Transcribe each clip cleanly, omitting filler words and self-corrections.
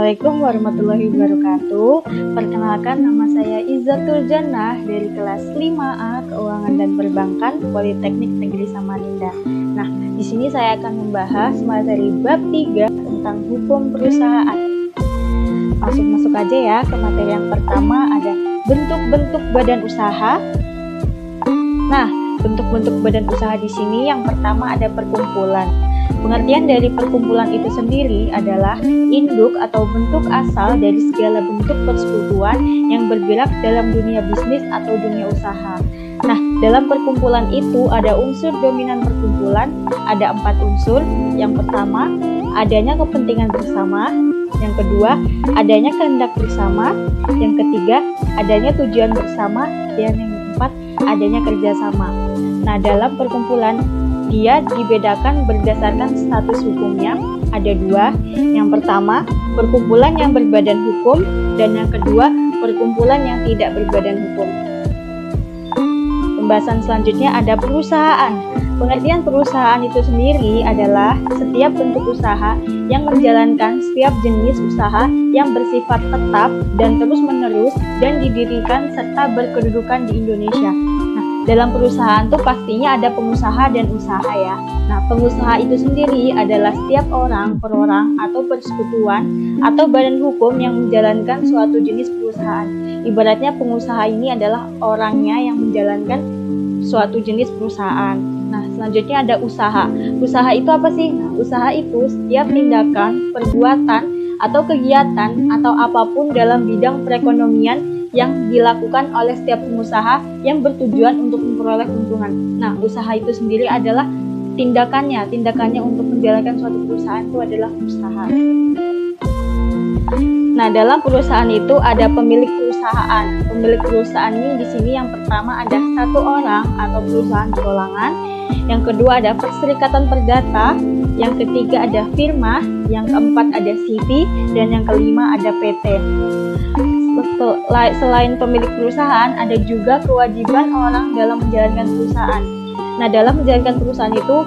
Assalamualaikum warahmatullahi wabarakatuh. Perkenalkan, nama saya Izzatul Jannah dari kelas 5A Keuangan dan Perbankan Politeknik Negeri Samarinda. Nah, di sini saya akan membahas materi bab 3 tentang hukum perusahaan. Masuk aja ya ke materi yang pertama, ada bentuk-bentuk badan usaha. Nah, bentuk-bentuk badan usaha di sini yang pertama ada perkumpulan. Pengertian dari perkumpulan itu sendiri adalah induk atau bentuk asal dari segala bentuk persekutuan yang bergerak dalam dunia bisnis atau dunia usaha. Nah, dalam perkumpulan itu ada unsur dominan perkumpulan, ada 4 unsur. Yang pertama, adanya kepentingan bersama. Yang kedua, adanya kehendak bersama. Yang ketiga, adanya tujuan bersama. Dan yang keempat, adanya kerjasama. Nah, dalam perkumpulan dia dibedakan berdasarkan status hukumnya, ada 2. Yang pertama, perkumpulan yang berbadan hukum, dan yang kedua, perkumpulan yang tidak berbadan hukum. Pembahasan selanjutnya ada perusahaan. Pengertian perusahaan itu sendiri adalah setiap bentuk usaha yang menjalankan setiap jenis usaha yang bersifat tetap dan terus-menerus dan didirikan serta berkedudukan di Indonesia. Dalam perusahaan tuh pastinya ada pengusaha dan usaha ya. Nah, pengusaha itu sendiri adalah setiap orang, perorang, atau persekutuan atau badan hukum yang menjalankan suatu jenis perusahaan. Ibaratnya pengusaha ini adalah orangnya yang menjalankan suatu jenis perusahaan. Nah, selanjutnya ada usaha. Usaha itu apa sih? Nah, usaha itu setiap tindakan, perbuatan, atau kegiatan atau apapun dalam bidang perekonomian yang dilakukan oleh setiap pengusaha yang bertujuan untuk memperoleh keuntungan. Nah, usaha itu sendiri adalah tindakannya untuk menjalankan suatu perusahaan itu adalah usaha. Nah, dalam perusahaan itu ada pemilik perusahaan. Pemilik perusahaan ini di sini yang pertama ada 1 orang atau perusahaan perorangan. Yang kedua ada perserikatan perdata. Yang ketiga ada firma. Yang keempat ada CV. Dan yang kelima ada PT. Selain pemilik perusahaan, ada juga kewajiban orang dalam menjalankan perusahaan. Nah, dalam menjalankan perusahaan itu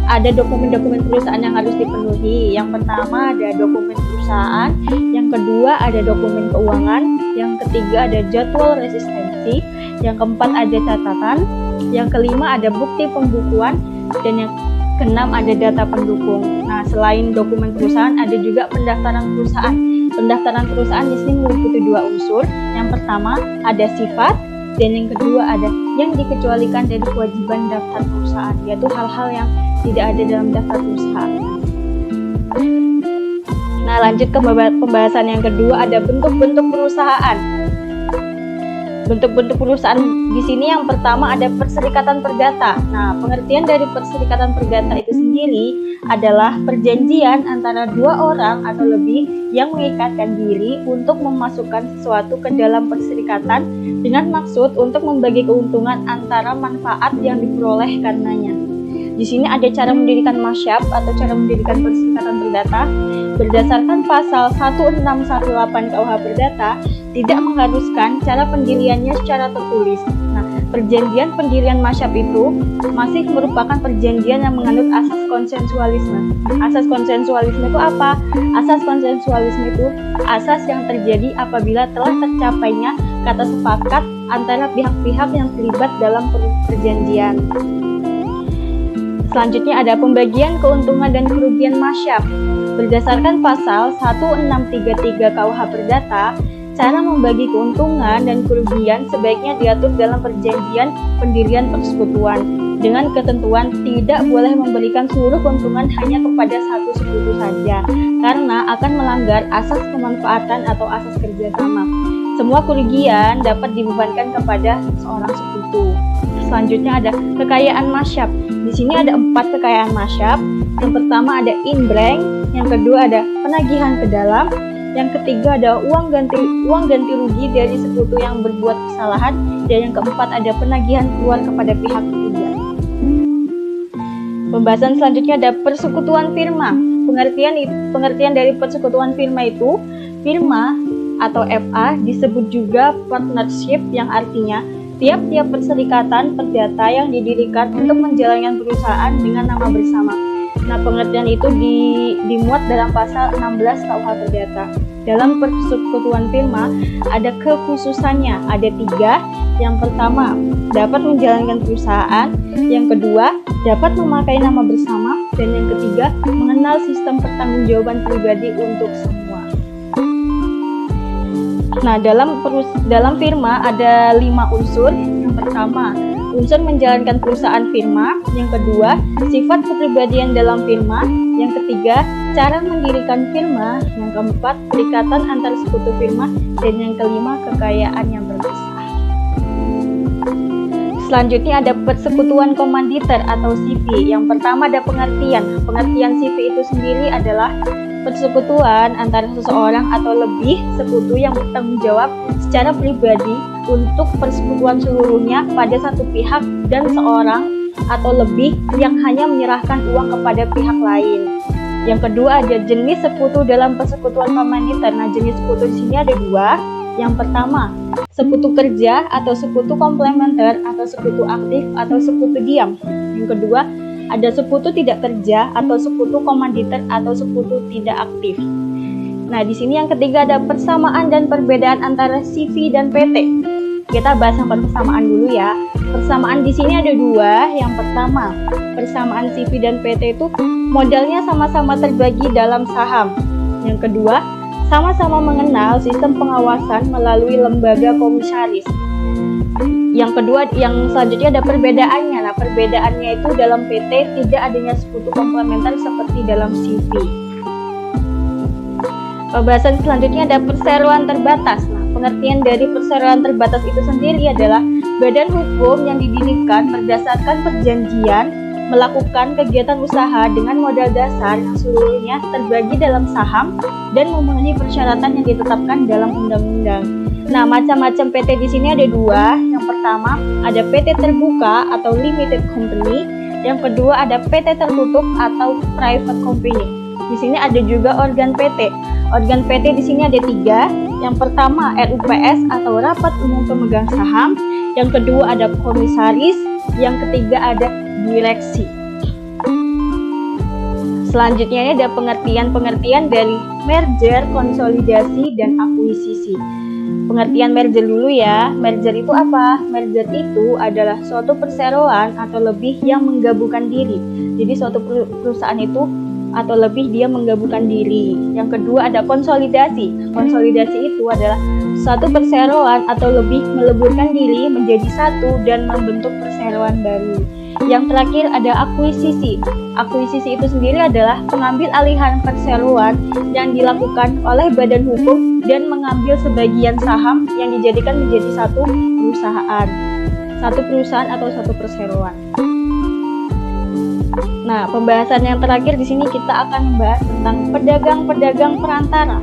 ada dokumen-dokumen perusahaan yang harus dipenuhi. Yang pertama ada dokumen perusahaan, yang kedua ada dokumen keuangan, yang ketiga ada jadwal resistensi, yang keempat ada catatan, yang kelima ada bukti pembukuan, dan yang keenam ada data pendukung. Nah, selain dokumen perusahaan ada juga pendaftaran perusahaan. Pendaftaran perusahaan di sini meliputi 2 unsur. Yang pertama ada sifat, dan yang kedua ada yang dikecualikan dari kewajiban daftar perusahaan, yaitu hal-hal yang tidak ada dalam daftar perusahaan. Nah, lanjut ke pembahasan yang kedua, ada bentuk-bentuk perusahaan. Bentuk-bentuk perusahaan di sini yang pertama ada perserikatan perdata. Nah, pengertian dari perserikatan perdata itu sendiri adalah perjanjian antara 2 orang atau lebih yang mengikatkan diri untuk memasukkan sesuatu ke dalam perserikatan dengan maksud untuk membagi keuntungan antara manfaat yang diperoleh karenanya. Di sini ada cara mendirikan masyab atau cara mendirikan perserikatan perdata. Berdasarkan pasal 1618 KUH Perdata, tidak mengharuskan cara pendiriannya secara tertulis. Nah, perjanjian pendirian masyab itu masih merupakan perjanjian yang menganut asas konsensualisme. Asas konsensualisme itu apa? Asas konsensualisme itu asas yang terjadi apabila telah tercapainya kata sepakat antara pihak-pihak yang terlibat dalam perjanjian. Selanjutnya ada pembagian keuntungan dan kerugian masyab. Berdasarkan pasal 1633 KUH Perdata, cara membagi keuntungan dan kerugian sebaiknya diatur dalam perjanjian pendirian persekutuan dengan ketentuan tidak boleh memberikan seluruh keuntungan hanya kepada satu sekutu saja karena akan melanggar asas kemanfaatan atau asas kerjasama. Semua kerugian dapat dibebankan kepada seorang sekutu. Selanjutnya ada kekayaan masyab. Di sini ada 4 kekayaan masyab. Yang pertama ada inbrank, yang kedua ada penagihan ke dalam, yang ketiga ada uang ganti rugi dari sekutu yang berbuat kesalahan, dan yang keempat ada penagihan keluar kepada pihak ketiga. Pembahasan selanjutnya ada persekutuan firma. Pengertian dari persekutuan firma itu, firma atau FA disebut juga partnership yang artinya tiap-tiap perserikatan perdata yang didirikan untuk menjalankan perusahaan dengan nama bersama. Nah, pengertian itu dimuat dalam pasal 16 KUH Perdata. dalam persekutuan firma ada kekhususannya, ada 3. Yang pertama, dapat menjalankan perusahaan. Yang kedua, dapat memakai nama bersama. Dan yang ketiga, mengenal sistem pertanggungjawaban pribadi untuk semua. Nah, dalam firma ada 5 unsur. Yang pertama, unsur menjalankan perusahaan firma. Yang kedua, sifat kepribadian dalam firma. Yang ketiga, cara mendirikan firma. Yang keempat, perikatan antar sekutu firma. Dan yang kelima, kekayaan yang berpisah. Selanjutnya ada persekutuan komanditer atau CV. Yang pertama ada pengertian. Pengertian CV itu sendiri adalah persekutuan antara seseorang atau lebih sekutu yang bertanggung jawab secara pribadi untuk persekutuan seluruhnya pada satu pihak dan seorang atau lebih yang hanya menyerahkan uang kepada pihak lain. Yang kedua ada jenis sekutu dalam persekutuan komanditer. Nah, jenis sekutu di sini ada 2. Yang pertama, sekutu kerja atau sekutu komplementer atau sekutu aktif atau sekutu diam. Yang kedua, ada sekutu tidak kerja atau sekutu komanditer atau sekutu tidak aktif. Nah, di sini yang ketiga ada persamaan dan perbedaan antara CV dan PT. Kita bahas yang persamaan dulu ya. Persamaan di sini ada 2. Yang pertama, persamaan CV dan PT itu modalnya sama-sama terbagi dalam saham. Yang kedua, sama-sama mengenal sistem pengawasan melalui lembaga komisaris. Yang kedua, yang selanjutnya ada perbedaannya. Nah, perbedaannya itu dalam PT tidak adanya sekutu komplementer seperti dalam CV. Pembahasan selanjutnya ada perseroan terbatas. Nah, pengertian dari perseroan terbatas itu sendiri adalah badan hukum yang didirikan berdasarkan perjanjian melakukan kegiatan usaha dengan modal dasar yang seluruhnya terbagi dalam saham dan memenuhi persyaratan yang ditetapkan dalam undang-undang. Nah, macam-macam PT di sini ada 2. Yang pertama ada PT terbuka atau limited company. Yang kedua ada PT tertutup atau private company. Di sini ada juga organ PT. Organ PT di sini ada 3. Yang pertama RUPS atau Rapat Umum Pemegang Saham. Yang kedua ada komisaris. Yang ketiga ada direksi. Selanjutnya ini ada pengertian-pengertian dari merger, konsolidasi, dan akuisisi. Pengertian merger dulu ya. Merger itu apa? Merger itu adalah suatu perseroan atau lebih yang menggabungkan diri. Jadi suatu perusahaan itu atau lebih dia menggabungkan diri. Yang kedua ada konsolidasi. Konsolidasi itu adalah suatu perseroan atau lebih meleburkan diri menjadi satu dan membentuk perseroan baru. Yang terakhir ada akuisisi. Akuisisi itu sendiri adalah pengambil alihan perseroan yang dilakukan oleh badan hukum dan mengambil sebagian saham yang dijadikan menjadi satu perusahaan atau satu perseroan. Nah, pembahasan yang terakhir di sini kita akan membahas tentang pedagang-pedagang perantara.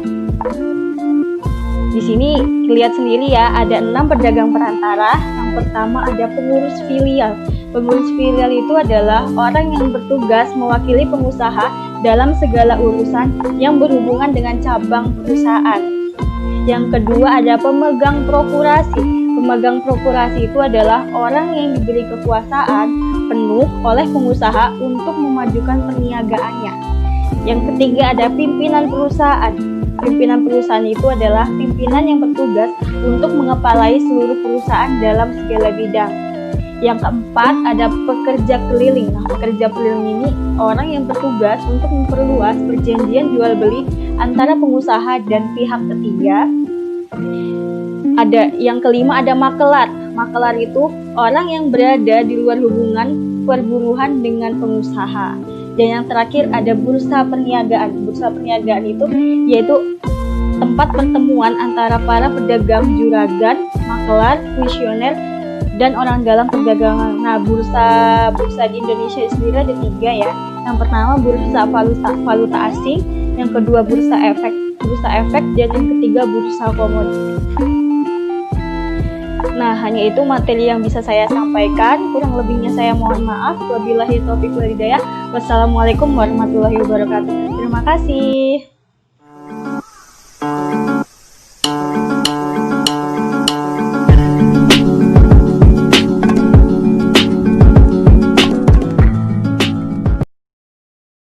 Di sini lihat sendiri ya, ada 6 pedagang perantara. Yang pertama ada pengurus filial. Pengurus filial itu adalah orang yang bertugas mewakili pengusaha dalam segala urusan yang berhubungan dengan cabang perusahaan. Yang kedua ada pemegang prokurasi. Pemegang prokurasi itu adalah orang yang diberi kekuasaan penuh oleh pengusaha untuk memajukan perniagaannya. Yang ketiga ada pimpinan perusahaan. Pimpinan perusahaan itu adalah pimpinan yang bertugas untuk mengepalai seluruh perusahaan dalam segala bidang. Yang keempat ada pekerja keliling. Nah, pekerja keliling ini orang yang bertugas untuk memperluas perjanjian jual beli antara pengusaha dan pihak ketiga. Ada yang kelima ada makelar. Makelar itu orang yang berada di luar hubungan perburuhan dengan pengusaha. Dan yang terakhir ada bursa perniagaan. Bursa perniagaan itu yaitu tempat pertemuan antara para pedagang juragan, makelar, kuisioner, dan orang dalam perdagangan. Nah, bursa di Indonesia sendiri ada 3 ya. Yang pertama bursa valuta asing, yang kedua bursa efek, dan yang ketiga bursa komoditi. Nah, hanya itu materi yang bisa saya sampaikan. Kurang lebihnya saya mohon maaf. Wabillahi taufiq wal hidayah. Wassalamualaikum warahmatullahi wabarakatuh. Terima kasih.